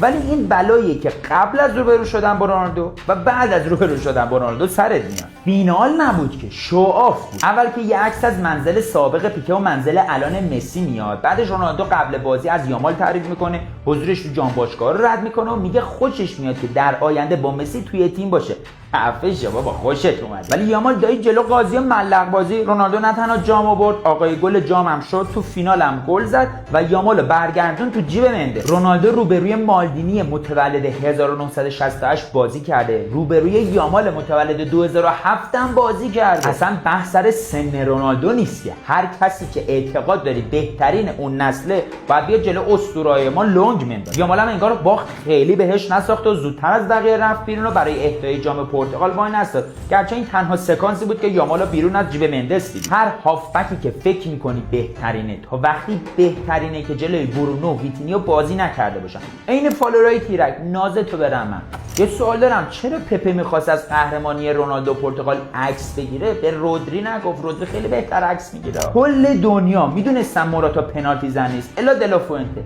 ولی این بلاییه که قبل از روبرو شدن با رونالدو و بعد از روبرو شدن با رونالدو سرت میاد. فینال نبود که، شوآف بود. اول که یه عکس از منزل سابق پیکه و منزل الان مسی میاد، بعدش رونالدو قبل بازی از یامال تعریف میکنه، حضورش تو جام باشگاه رو رد میکنه و میگه خوشش میاد که در آینده با مسی توی تیم باشه. عفشه بابا، خوشت اومد. ولی یامال دایی جلو قاضی ملق بازی رونالدو نه تنها جام آورد، آقای گل جام هم شد، تو فینال هم گل زد و یامال برگردون تو جیب منده. رونالدو روبروی مالدینی متولد 1968 بازی کرده، روبروی یامال متولد 2007 هم بازی کرده. اصلا بحث سر سن رونالدو نیست که، هر کسی که اعتقاد داری بهترین اون نسله باید بیا جلو اسطوره‌های ما لنگ منده. یامال هم انگار باخت خیلی بهش نساخت و زودتر از بقیه رفت بیرون و برای اهدای جام پرتغال وای نستاد، گرچه این تنها سکانسی بود که یامالو بیرون از جیب مندس دید. هر هافبکی که فکر میکنی بهترینه تا وقتی بهترینه که جلوی برونو ویتینیو بازی نکرده باشن. عین فالورای تیرک، نازتو برم. من یه سوال دارم، چرا پپه میخواست از قهرمانی رونالدو پرتغال عکس بگیره؟ به رودری نگفت؟ رودری خیلی بهتر عکس میگیره. کل دنیا میدونستن موراتا پنالتی زن نیست الا دلافوئنته.